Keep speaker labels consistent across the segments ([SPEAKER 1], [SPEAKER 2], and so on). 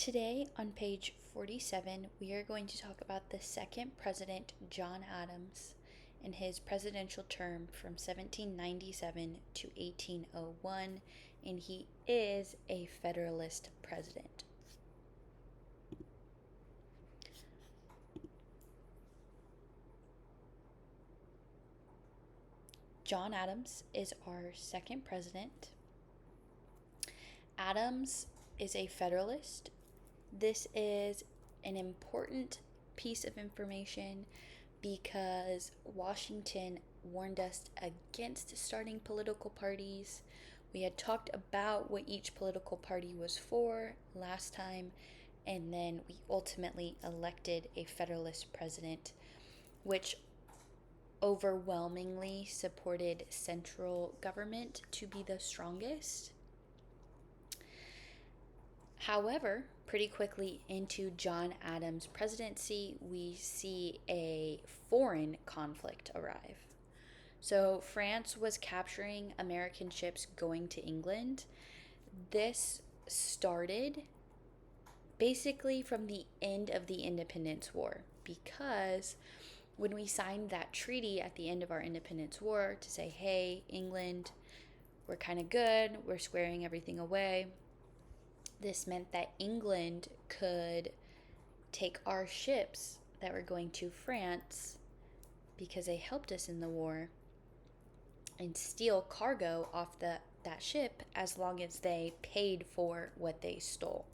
[SPEAKER 1] Today, on page 47, we are going to talk about the second president, John Adams, and his presidential term from 1797 to 1801, and he is a Federalist president. John Adams is our second president. Adams is a Federalist. This is an important piece of information because Washington warned us against starting political parties. We had talked about what each political party was for last time, and then we ultimately elected a Federalist president, which overwhelmingly supported central government to be the strongest. However, pretty quickly into John Adams' presidency, we see a foreign conflict arrive. So, France was capturing American ships going to England. This started basically from the end of the Independence War, because when we signed that treaty at the end of our Independence War to say, hey, England, we're kind of good, we're squaring everything away, this meant that England could take our ships that were going to France, because they helped us in the war, and steal cargo off that ship as long as they paid for what they stole.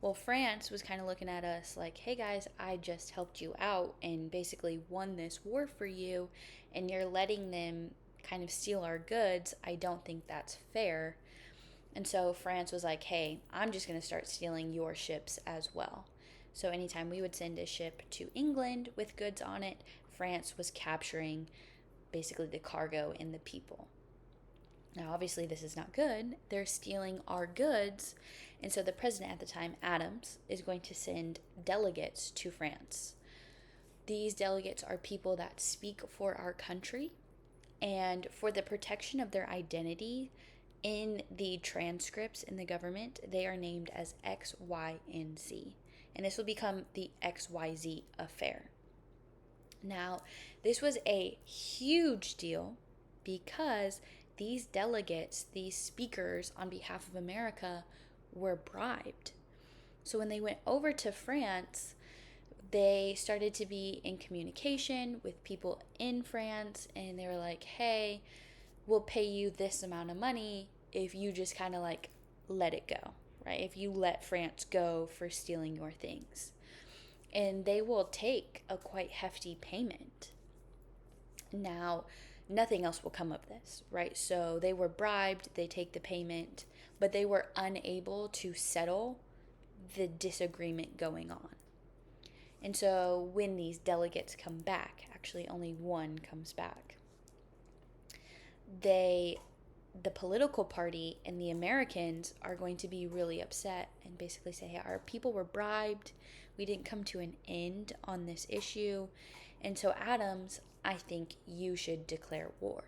[SPEAKER 1] Well, France was kind of looking at us like, hey guys, I just helped you out and basically won this war for you, and you're letting them kind of steal our goods. I don't think that's fair. And so France was like, hey, I'm just going to start stealing your ships as well. So anytime we would send a ship to England with goods on it, France was capturing basically the cargo and the people. Now, obviously, this is not good. They're stealing our goods. And so the president at the time, Adams, is going to send delegates to France. These delegates are people that speak for our country, and for the protection of their identity, in the transcripts in the government, they are named as X, Y, and Z. And this will become the XYZ affair. Now, this was a huge deal because these delegates, these speakers on behalf of America, were bribed. So when they went over to France, they started to be in communication with people in France, and they were like, hey, we'll pay you this amount of money if you just kind of like let it go, right? If you let France go for stealing your things. And they will take a quite hefty payment. Now, nothing else will come of this, right? So they were bribed, they take the payment, but they were unable to settle the disagreement going on. And so when these delegates come back, actually only one comes back, the political party and the Americans are going to be really upset and basically say, hey, our people were bribed. We didn't come to an end on this issue. And so Adams, I think you should declare war.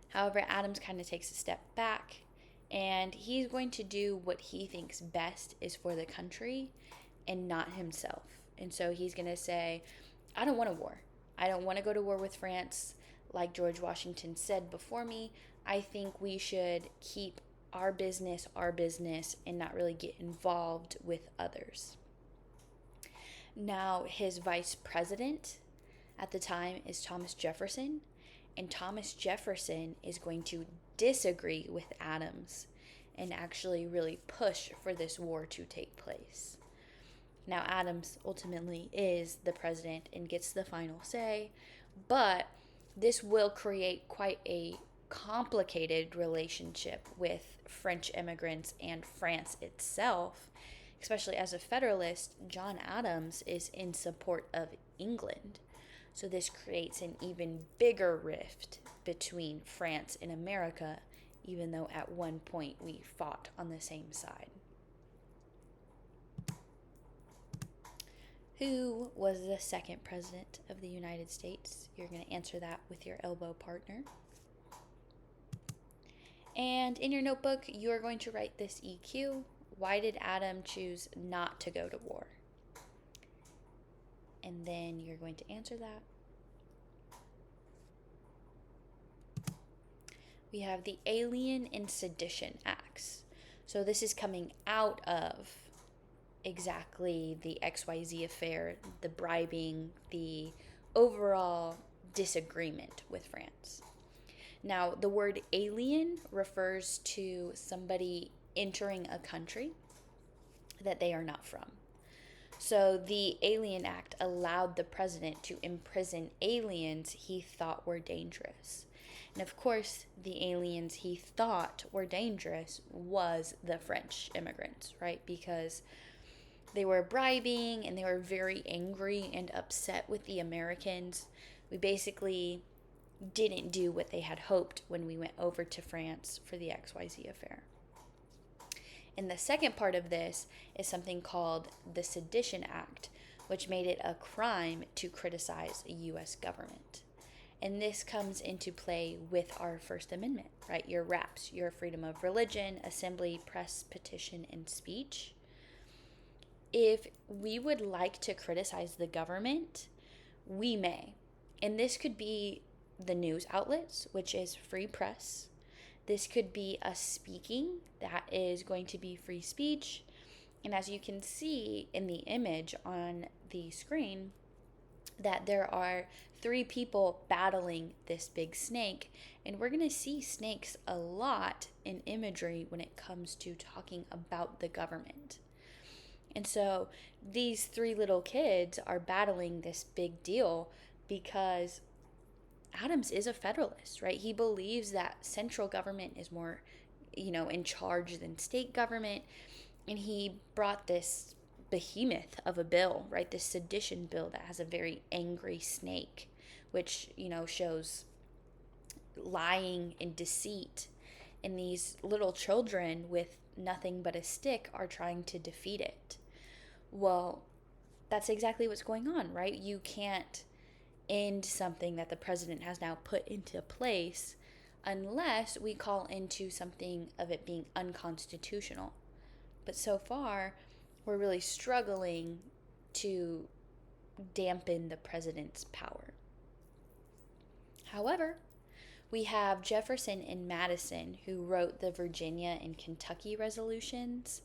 [SPEAKER 1] However, Adams kind of takes a step back, and he's going to do what he thinks best is for the country and not himself. And so he's going to say, I don't want a war. I don't want to go to war with France. Like George Washington said before me, I think we should keep our business, and not really get involved with others. Now, his vice president at the time is Thomas Jefferson, and Thomas Jefferson is going to disagree with Adams and actually really push for this war to take place. Now, Adams ultimately is the president and gets the final say, but this will create quite a complicated relationship with French immigrants and France itself. Especially as a Federalist, John Adams is in support of England. So this creates an even bigger rift between France and America, even though at one point we fought on the same side. Who was the second president of the United States? You're going to answer that with your elbow partner. And in your notebook, you are going to write this EQ. Why did Adam choose not to go to war? And then you're going to answer that. We have the Alien and Sedition Acts. So this is coming out of exactly the XYZ affair, the bribing, the overall disagreement with France. Now, the word alien refers to somebody entering a country that they are not from. So the Alien Act allowed the president to imprison aliens he thought were dangerous. And of course, the aliens he thought were dangerous was the French immigrants, right? Because they were bribing and they were very angry and upset with the Americans. We basically didn't do what they had hoped when we went over to France for the XYZ affair. And the second part of this is something called the Sedition Act, which made it a crime to criticize a U.S. government. And this comes into play with our First Amendment, right? Your RAPs, your freedom of religion, assembly, press, petition, and speech. If we would like to criticize the government, we may. And this could be the news outlets, which is free press. This could be us speaking, that is going to be free speech. And as you can see in the image on the screen, that there are 3 people battling this big snake. And we're going to see snakes a lot in imagery when it comes to talking about the government. And so these 3 little kids are battling this big deal because Adams is a federalist, right? He believes that central government is more, in charge than state government. And he brought this behemoth of a bill, right? This sedition bill that has a very angry snake, which, shows lying and deceit. And these little children with nothing but a stick are trying to defeat it. Well, that's exactly what's going on, right? You can't end something that the president has now put into place unless we call into something of it being unconstitutional. But so far, we're really struggling to dampen the president's power. However, we have Jefferson and Madison who wrote the Virginia and Kentucky resolutions,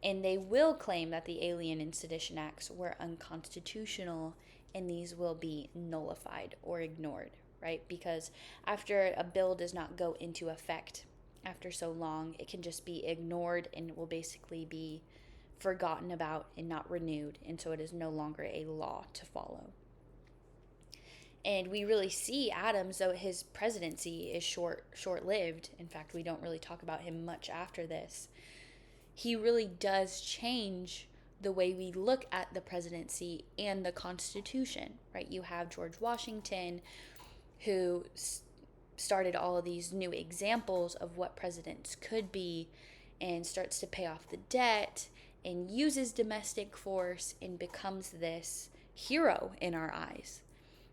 [SPEAKER 1] and they will claim that the Alien and Sedition Acts were unconstitutional, and these will be nullified or ignored, right? Because after a bill does not go into effect after so long, it can just be ignored and it will basically be forgotten about and not renewed, and so it is no longer a law to follow. And we really see Adams, though his presidency is short-lived. In fact, we don't really talk about him much after this. He really does change the way we look at the presidency and the Constitution, right? You have George Washington, who started all of these new examples of what presidents could be and starts to pay off the debt and uses domestic force and becomes this hero in our eyes.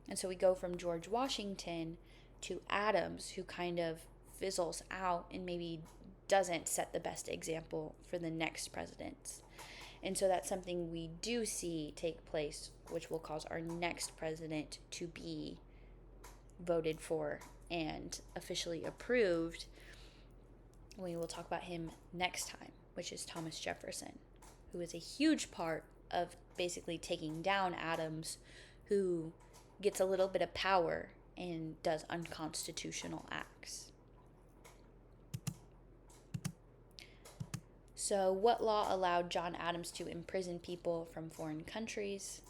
[SPEAKER 1] And so we go from George Washington to Adams, who kind of fizzles out and maybe doesn't set the best example for the next presidents. And so that's something we do see take place, which will cause our next president to be voted for and officially approved. We will talk about him next time, which is Thomas Jefferson, who is a huge part of basically taking down Adams, who gets a little bit of power and does unconstitutional acts. So, what law allowed John Adams to imprison people from foreign countries?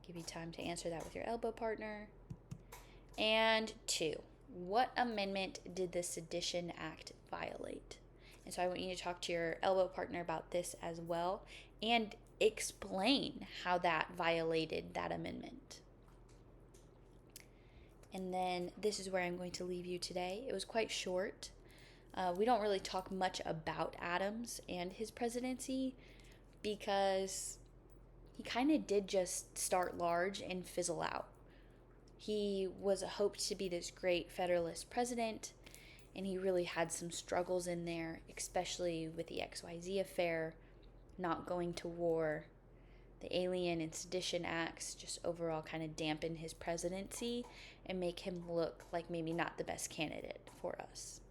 [SPEAKER 1] Give you time to answer that with your elbow partner. And 2, what amendment did the Sedition Act violate? And so I want you to talk to your elbow partner about this as well and explain how that violated that amendment. And then this is where I'm going to leave you today. It was quite short. We don't really talk much about Adams and his presidency because he kind of did just start large and fizzle out. He was hoped to be this great Federalist president, and he really had some struggles in there, especially with the XYZ affair, not going to war. The Alien and Sedition Acts just overall kind of dampen his presidency and make him look like maybe not the best candidate for us.